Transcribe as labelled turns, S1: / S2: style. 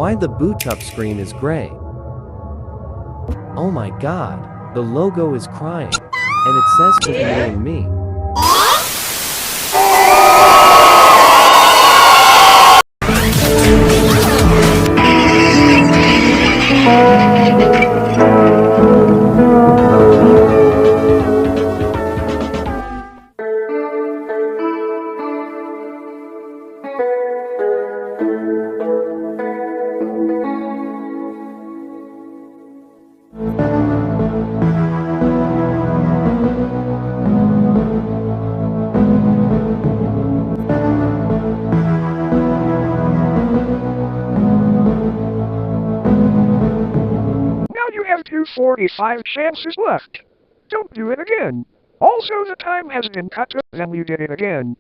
S1: Why the boot up screen is gray? Oh my god, the logo is crying. And it says to and me.
S2: Now you have 245 chances left. Don't do it again. Also, the time has been cut, then you did it again.